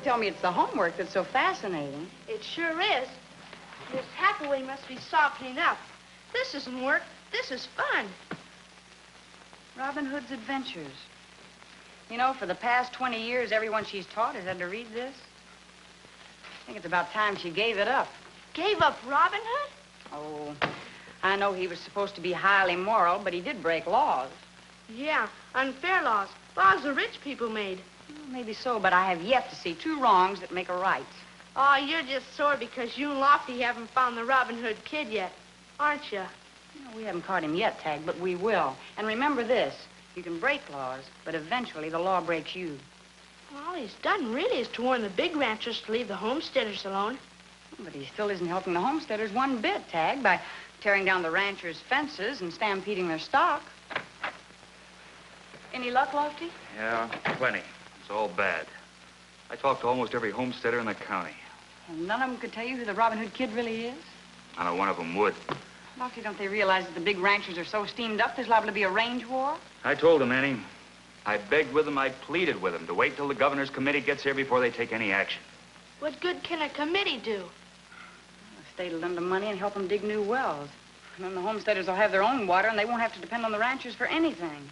Don't tell me it's the homework that's so fascinating. It sure is. Miss Hathaway must be softening up. This isn't work. This is fun. Robin Hood's Adventures. You know, for the past 20 years, everyone she's taught has had to read this. I think it's about time she gave it up. Gave up Robin Hood? Oh, I know he was supposed to be highly moral, but he did break laws. Yeah, unfair laws. Laws the rich people made. Well, maybe so, but I have yet to see two wrongs that make a right. Oh, you're just sore because you and Lofty haven't found the Robin Hood kid yet, aren't you? No, we haven't caught him yet, Tagg, but we will. And remember this, you can break laws, but eventually the law breaks you. All he's done really is to warn the big ranchers to leave the homesteaders alone. But he still isn't helping the homesteaders one bit, Tagg, by tearing down the ranchers' fences and stampeding their stock. Any luck, Lofty? Yeah, plenty. It's all bad. I talked to almost every homesteader in the county. And none of them could tell you who the Robin Hood kid really is? I know one of them would. Lofty, don't they realize that the big ranchers are so steamed up there's liable to be a range war? I told them, Annie. I begged with them, I pleaded with them to wait till the governor's committee gets here before they take any action. What good can a committee do? The state will lend them money and help them dig new wells. And then the homesteaders will have their own water and they won't have to depend on the ranchers for anything.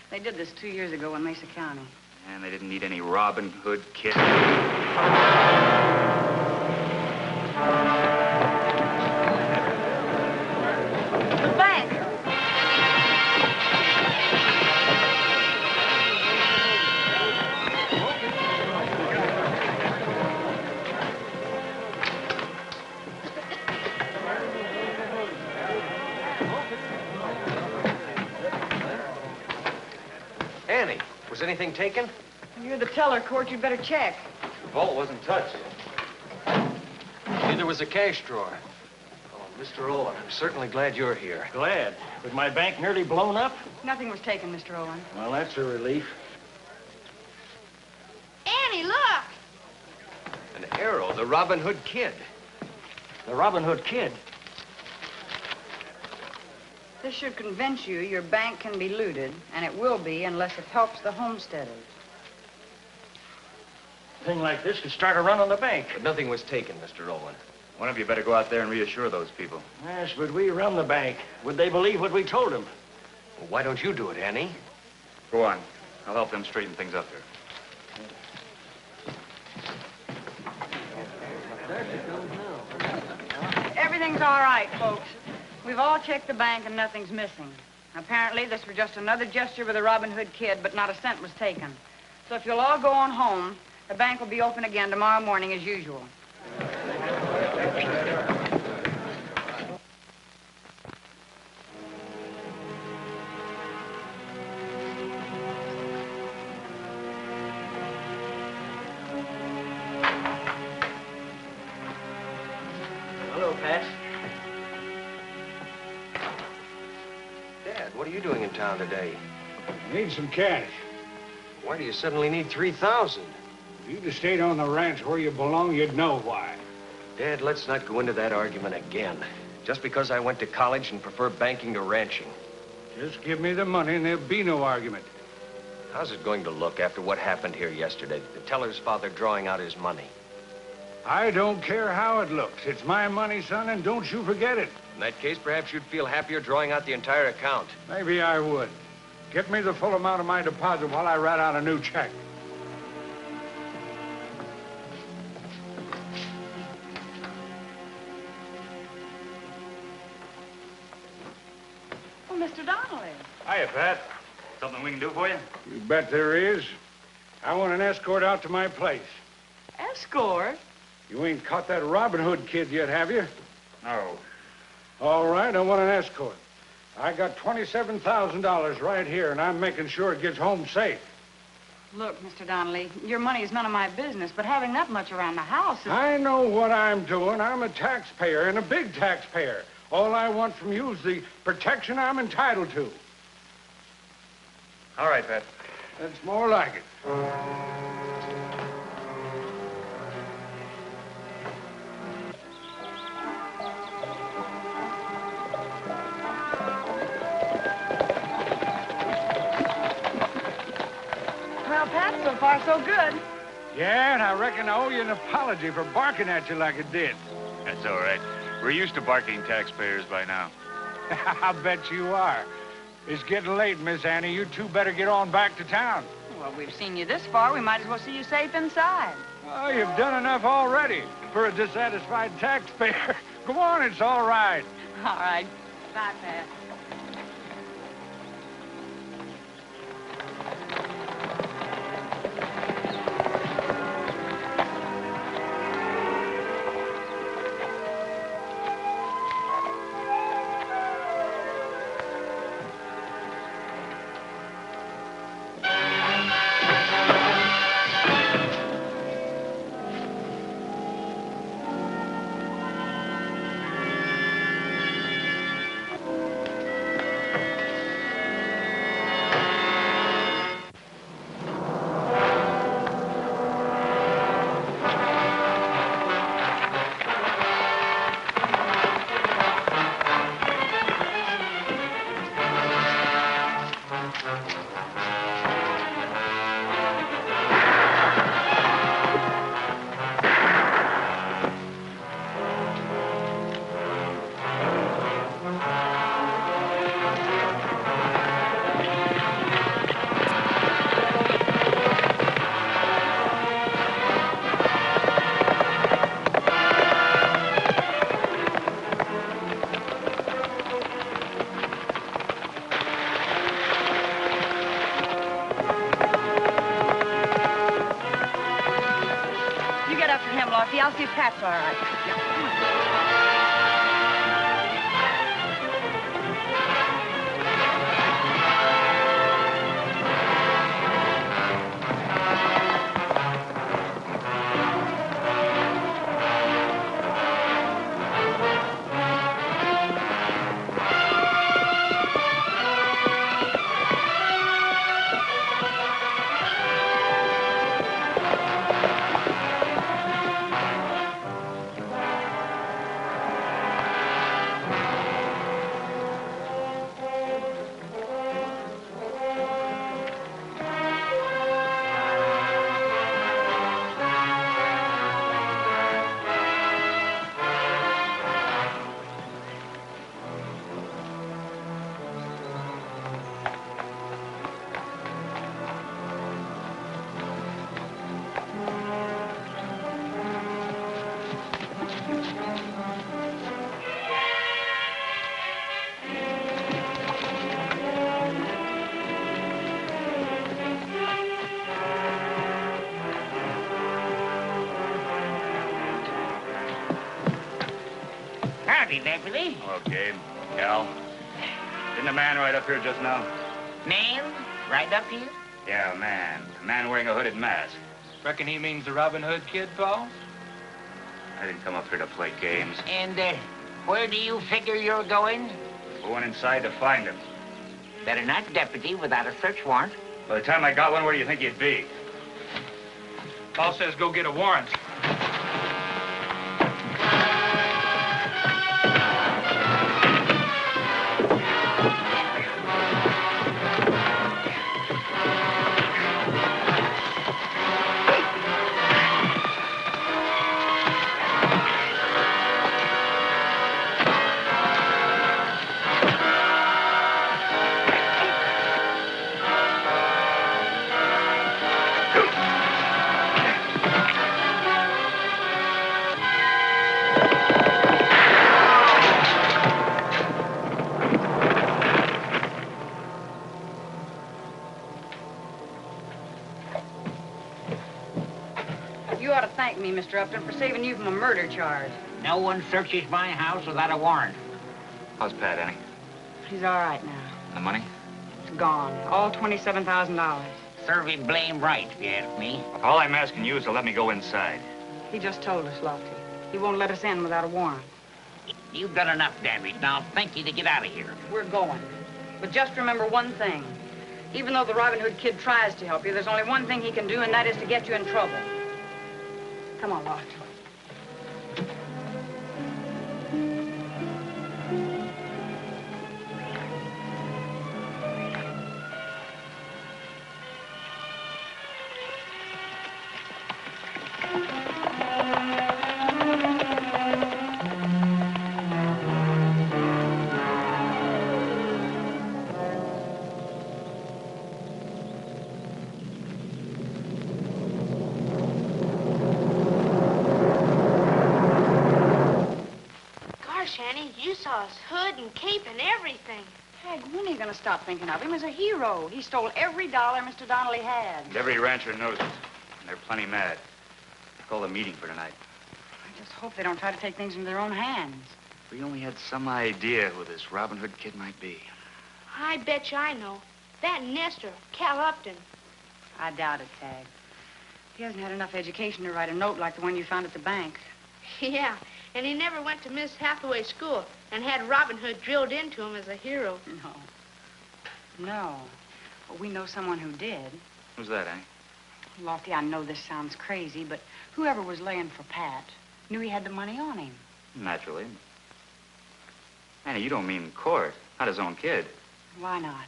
They did this 2 years ago in Mesa County. And they didn't need any Robin Hood kid. The bank! Annie, was anything taken? You're the teller, Court. You'd better check. The vault wasn't touched. Neither was the cash drawer. Oh, Mr. Owen, I'm certainly glad you're here. Glad. With my bank nearly blown up? Nothing was taken, Mr. Owen. Well, that's a relief. Annie, look! An arrow, the Robin Hood kid. The Robin Hood kid. This should convince you your bank can be looted, and it will be unless it helps the homesteaders. A thing like this could start a run on the bank. But nothing was taken, Mr. Owen. One of you better go out there and reassure those people. Yes, but we run the bank. Would they believe what we told them? Well, why don't you do it, Annie? Go on. I'll help them straighten things up here. Everything's all right, folks. We've all checked the bank and nothing's missing. Apparently, this was just another gesture with the Robin Hood kid, but not a cent was taken. So if you'll all go on home, the bank will be open again tomorrow morning as usual. Hello, Pat. Dad, what are you doing in town today? Need some cash. Why do you suddenly need 3,000? If you'd have stayed on the ranch where you belong, you'd know why. Dad, let's not go into that argument again. Just because I went to college and prefer banking to ranching. Just give me the money and there'll be no argument. How's it going to look after what happened here yesterday? The teller's father drawing out his money. I don't care how it looks. It's my money, son, and don't you forget it. In that case, perhaps you'd feel happier drawing out the entire account. Maybe I would. Get me the full amount of my deposit while I write out a new check. Oh, Mr. Donnelly. Hiya, Pat. Something we can do for you? You bet there is. I want an escort out to my place. Escort? You ain't caught that Robin Hood kid yet, have you? No. All right, I want an escort. I got $27,000 right here, and I'm making sure it gets home safe. Look, Mr. Donnelly, your money is none of my business, but having that much around the house is... I know what I'm doing. I'm a taxpayer, and a big taxpayer. All I want from you is the protection I'm entitled to. All right, Pat. That's more like it. Well, Pat, so far so good. Yeah, and I reckon I owe you an apology for barking at you like I did. That's all right. We're used to barking taxpayers by now. I bet you are. It's getting late, Miss Annie. You two better get on back to town. Well, we've seen you this far. We might as well see you safe inside. Oh, you've done enough already for a dissatisfied taxpayer. Go on, it's all right. All right. Bye, Pat. I'll see if Pat's all right. Howdy, Deputy. Okay, Cal. Didn't a man ride up here just now? Man, right up here? Yeah, a man. A man wearing a hooded mask. Reckon he means the Robin Hood kid, Paul? I didn't come up here to play games. And, where do you figure you're going? Going inside to find him. Better not, Deputy, without a search warrant. By the time I got one, where do you think you'd be? Paul says go get a warrant. Me, Mr. Upton, for saving you from a murder charge. No one searches my house without a warrant. How's Pat, Annie? He's all right now. The money? It's gone. All $27,000. Serve him blame right, if you ask me. All I'm asking you is to let me go inside. He just told us, Lauter. He won't let us in without a warrant. You've done enough damage. Now, thank you to get out of here. We're going. But just remember one thing. Even though the Robin Hood kid tries to help you, there's only one thing he can do, and that is to get you in trouble. Come on, Lauter. saw his hood and cape and everything. Tagg, when are you going to stop thinking of him as a hero? He stole every dollar Mr. Donnelly had. And every rancher knows it. And they're plenty mad. Call a meeting for tonight. I just hope they don't try to take things into their own hands. We only had some idea who this Robin Hood kid might be. I bet you I know. That nester, Cal Upton. I doubt it, Tagg. He hasn't had enough education to write a note like the one you found at the bank. Yeah, and he never went to Miss Hathaway's school and had Robin Hood drilled into him as a hero. No. No. Well, we know someone who did. Who's that, eh? Lofty, I know this sounds crazy, but whoever was laying for Pat knew he had the money on him. Naturally. Annie, you don't mean Court, not his own kid. Why not?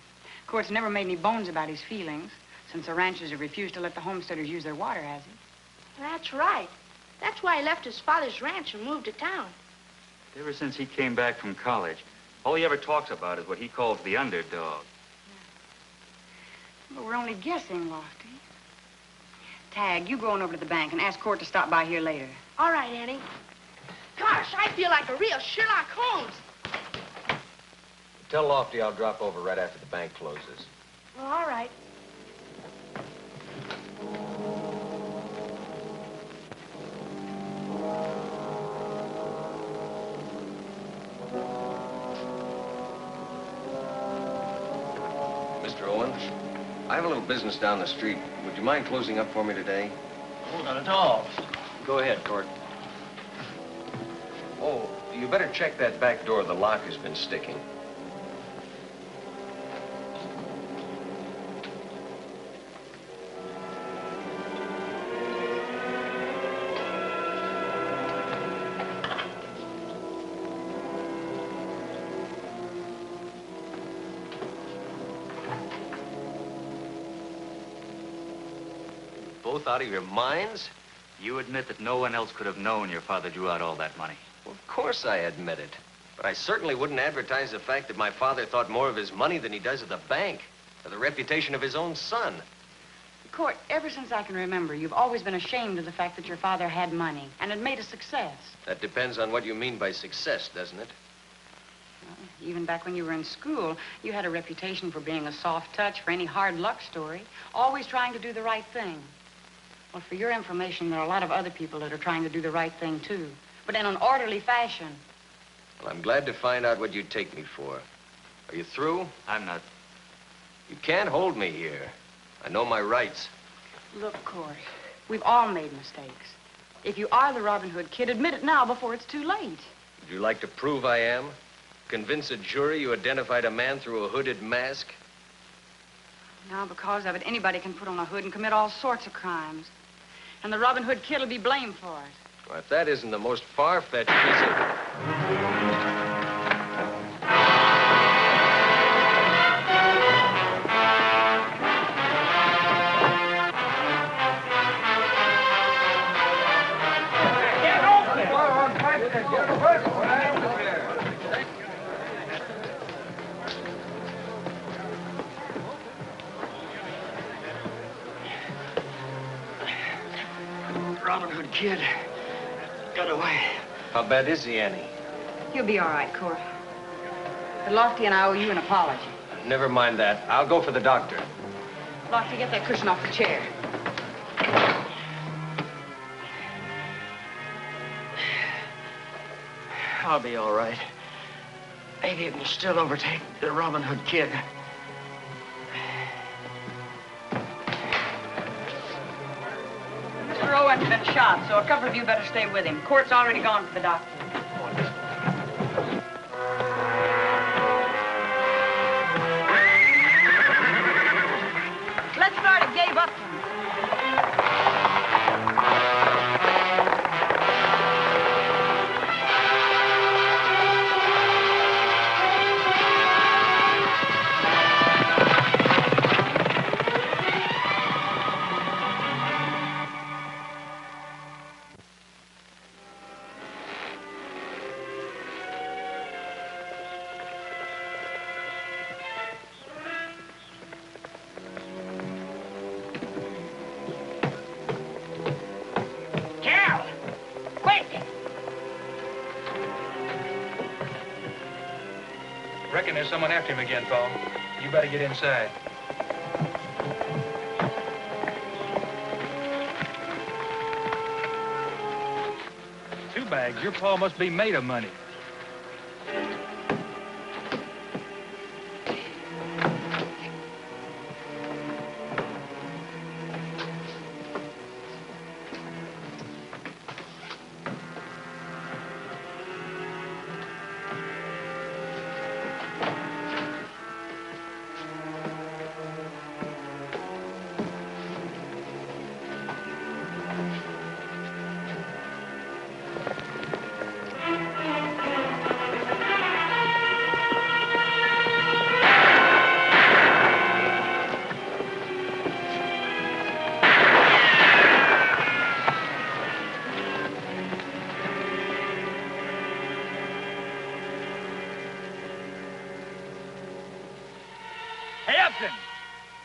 Court's never made any bones about his feelings since the ranchers have refused to let the homesteaders use their water, has he? That's right. That's why he left his father's ranch and moved to town. Ever since he came back from college, all he ever talks about is what he calls the underdog. But we're only guessing, Lofty. Tagg, you go on over to the bank and ask Court to stop by here later. All right, Annie. Gosh, I feel like a real Sherlock Holmes. Tell Lofty I'll drop over right after the bank closes. Well, all right. Mr. Owen, I have a little business down the street. Would you mind closing up for me today? Oh, not at all. Go ahead, Court. Oh, you better check that back door. The lock has been sticking. Both out of your minds? You admit that no one else could have known your father drew out all that money. Well, of course I admit it. But I certainly wouldn't advertise the fact that my father thought more of his money than he does of the bank, or the reputation of his own son. Court, ever since I can remember, you've always been ashamed of the fact that your father had money and had made a success. That depends on what you mean by success, doesn't it? Well, even back when you were in school, you had a reputation for being a soft touch for any hard luck story, always trying to do the right thing. Well, for your information, there are a lot of other people that are trying to do the right thing, too, but in an orderly fashion. Well, I'm glad to find out what you take me for. Are you through? I'm not. You can't hold me here. I know my rights. Look, Court, we've all made mistakes. If you are the Robin Hood kid, admit it now before it's too late. Would you like to prove I am? Convince a jury you identified a man through a hooded mask? Now, because of it, anybody can put on a hood and commit all sorts of crimes. And the Robin Hood kid will be blamed for it. Well, if that isn't the most far-fetched piece of... Robin Hood kid got away. How bad is he, Annie? You'll be all right, Court. But Lofty and I owe you an apology. Never mind that. I'll go for the doctor. Lofty, get that cushion off the chair. I'll be all right. Maybe it will still overtake the Robin Hood kid. Mr. Owen's been shot, so a couple of you better stay with him. Court's already gone for the doctor. Let's start at Gabe Upton. Reckon there's someone after him again, Paul. You better get inside. 2 bags. Your Paul must be made of money.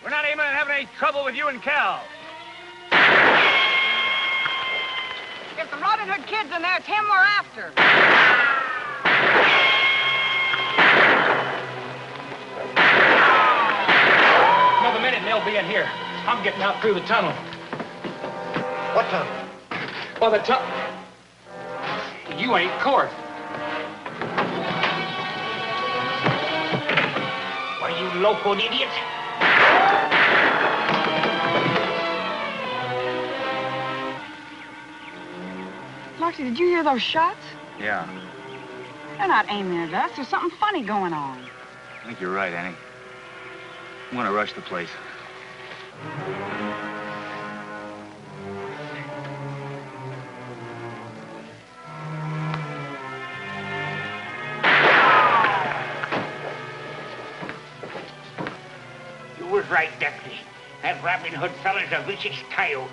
We're not aiming at having any trouble with you and Cal. If the Robin Hood kid's in there, it's him we're after. Another minute and they'll be in here. I'm getting out through the tunnel. What tunnel? Well, the tunnel... You ain't Court. What are you, locoed idiot? Lauter, did you hear those shots? Yeah, They're not aiming at us. There's something funny going on. I think you're right, Annie. I'm gonna rush the place. You was right, Deputy. That Robin Hood fella's a vicious coyote.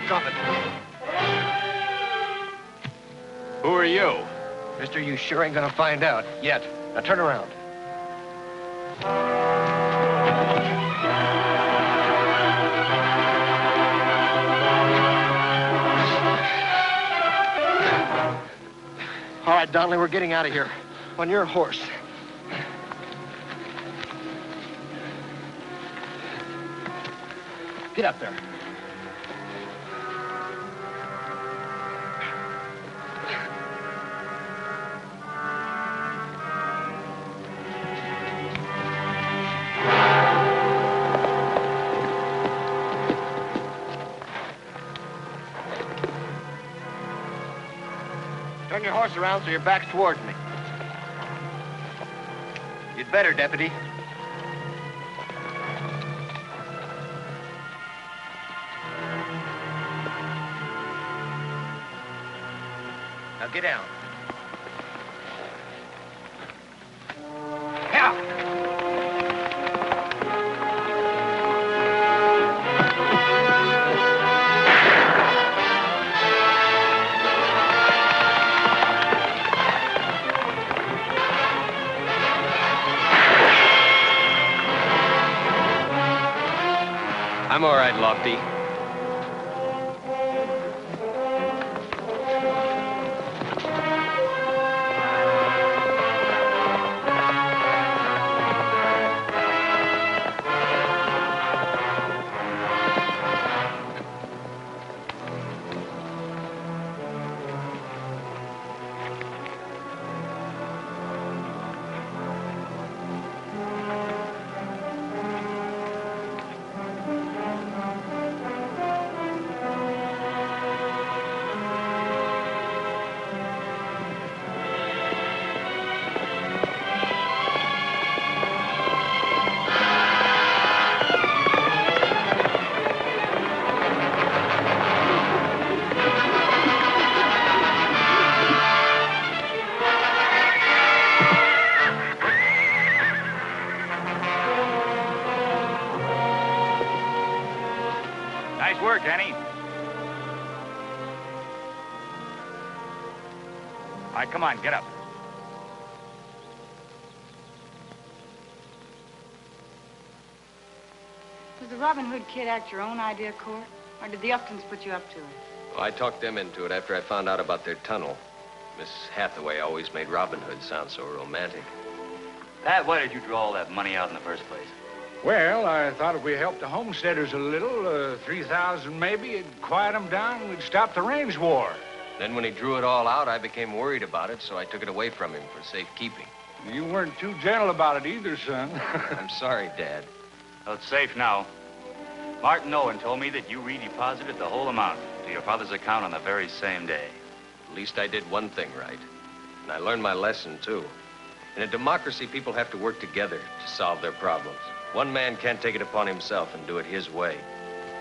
Drop it. Who are you? Mister, you sure ain't gonna find out yet. Now turn around. All right, Donnelly, we're getting out of here. On your horse. Get up there. Turn your horse around so your back's towards me. You'd better, Deputy. Now get down. I'm all right, Lofty. Annie. All right, come on, get up. Was the Robin Hood kid act your own idea, Court? Or did the Uftons put you up to it? Well, I talked them into it after I found out about their tunnel. Miss Hathaway always made Robin Hood sound so romantic. Pat, why did you draw all that money out in the first place? Well, I thought if we helped the homesteaders a little, 3,000 maybe, it'd quiet them down and we'd stop the range war. Then when he drew it all out, I became worried about it, so I took it away from him for safekeeping. You weren't too gentle about it either, son. I'm sorry, Dad. Well, it's safe now. Martin Owen told me that you redeposited the whole amount to your father's account on the very same day. At least I did one thing right. And I learned my lesson, too. In a democracy, people have to work together to solve their problems. One man can't take it upon himself and do it his way.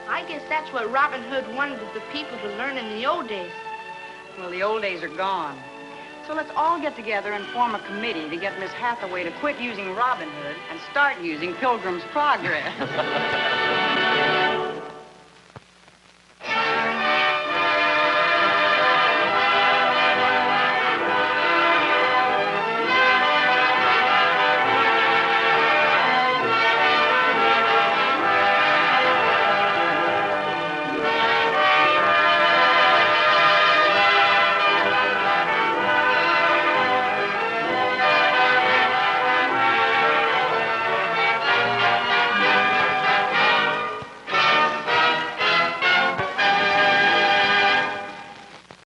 I guess that's what Robin Hood wanted the people to learn in the old days. Well, the old days are gone. So let's all get together and form a committee to get Miss Hathaway to quit using Robin Hood and start using Pilgrim's Progress.